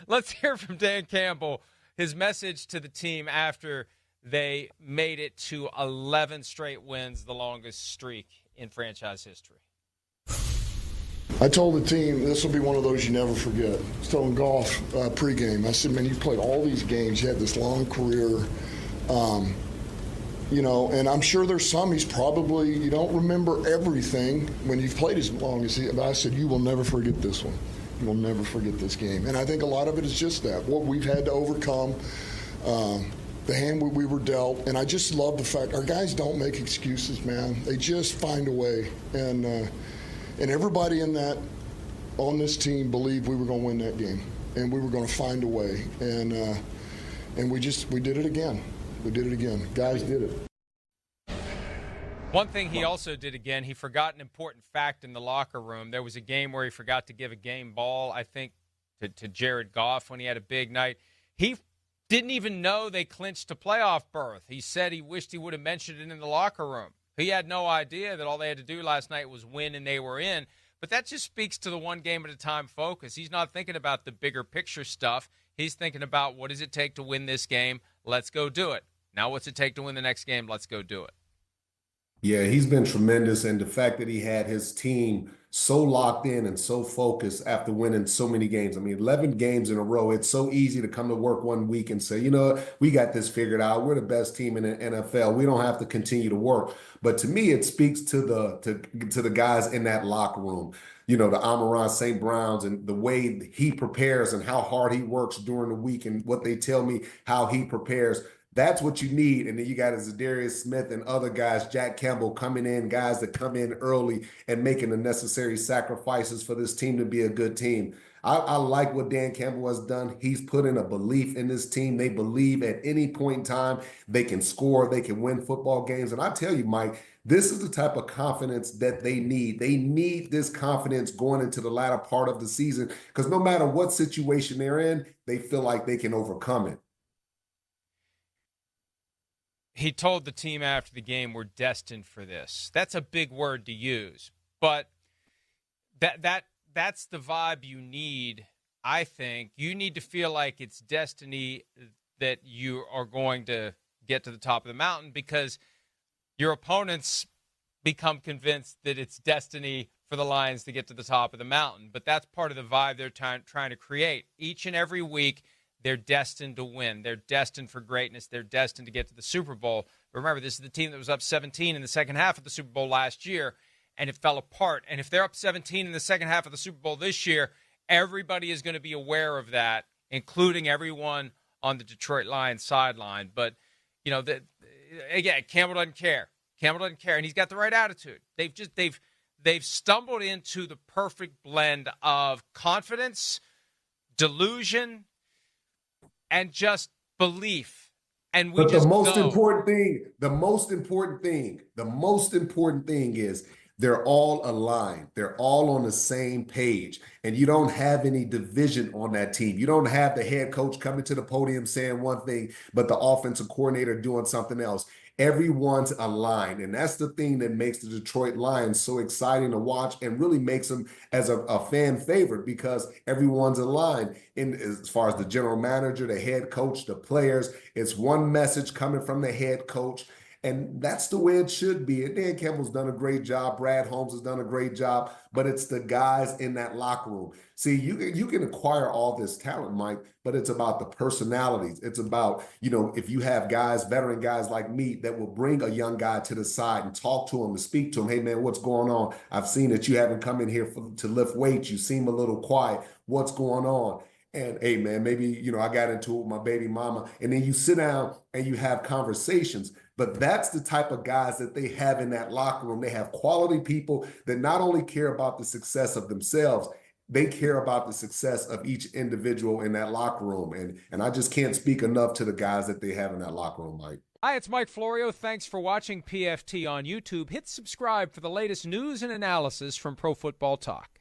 Let's hear from Dan Campbell, his message to the team after they made it to 11 straight wins, the longest streak in franchise history. I told the team this will be one of those you never forget. I was telling Goff pregame, I said, man, you played all these games. You had this long career. And I'm sure there's some he's probably, you don't remember everything when you've played as long as he, but I said, you will never forget this one. You will never forget this game. And I think a lot of it is just that, what we've had to overcome, the hand we were dealt. And I just love the fact our guys don't make excuses, man. They just find a way. And everybody on this team believed we were going to win that game, and we were going to find a way. And we did it again. We did it again. Guys did it. One thing he also did again, he forgot an important fact in the locker room. There was a game where he forgot to give a game ball, I think, to Jared Goff when he had a big night. He didn't even know they clinched a playoff berth. He said he wished he would have mentioned it in the locker room. He had no idea that all they had to do last night was win and they were in. But that just speaks to the one game at a time focus. He's not thinking about the bigger picture stuff. He's thinking about what does it take to win this game? Let's go do it. Now what's it take to win the next game? Let's go do it. Yeah, he's been tremendous. And the fact that he had his team so locked in and so focused after winning so many games. I mean, 11 games in a row. It's so easy to come to work one week and say, we got this figured out. We're the best team in the NFL. We don't have to continue to work. But to me, it speaks to the guys in that locker room. The Amon-Ra St. Browns and the way he prepares and how hard he works during the week and what they tell me how he prepares. That's what you need. And then you got Zadarius Smith and other guys, Jack Campbell coming in, guys that come in early and making the necessary sacrifices for this team to be a good team. I like what Dan Campbell has done. He's put in a belief in this team. They believe at any point in time they can score, they can win football games. And I tell you, Mike, this is the type of confidence that they need. They need this confidence going into the latter part of the season because no matter what situation they're in, they feel like they can overcome it. He told the team after the game, we're destined for this. That's a big word to use, but that's the vibe you need, I think. You need to feel like it's destiny that you are going to get to the top of the mountain because your opponents become convinced that it's destiny for the Lions to get to the top of the mountain. But that's part of the vibe they're trying to create. Each and every week, they're destined to win. They're destined for greatness. They're destined to get to the Super Bowl. Remember, this is the team that was up 17 in the second half of the Super Bowl last year, and it fell apart. And if they're up 17 in the second half of the Super Bowl this year, everybody is going to be aware of that, including everyone on the Detroit Lions sideline. But, again, Campbell doesn't care. Campbell doesn't care, and he's got the right attitude. They've stumbled into the perfect blend of confidence, delusion, and just belief. And but the most important thing is they're all aligned. They're all on the same page. And you don't have any division on that team. You don't have the head coach coming to the podium saying one thing, but the offensive coordinator doing something else. Everyone's aligned. And that's the thing that makes the Detroit Lions so exciting to watch and really makes them as a fan favorite because everyone's aligned. In as far as the general manager, the head coach, the players, it's one message coming from the head coach. And that's the way it should be. And Dan Campbell's done a great job. Brad Holmes has done a great job. But it's the guys in that locker room. See, you can acquire all this talent, Mike, but it's about the personalities. It's about, if you have guys, veteran guys like me that will bring a young guy to the side and talk to him and speak to him. Hey, man, what's going on? I've seen that you haven't come in here to lift weights. You seem a little quiet. What's going on? And, hey, man, maybe, I got into it with my baby mama. And then you sit down and you have conversations. But that's the type of guys that they have in that locker room. They have quality people that not only care about the success of themselves, they care about the success of each individual in that locker room. And I just can't speak enough to the guys that they have in that locker room, Mike. Hi, it's Mike Florio. Thanks for watching PFT on YouTube. Hit subscribe for the latest news and analysis from Pro Football Talk.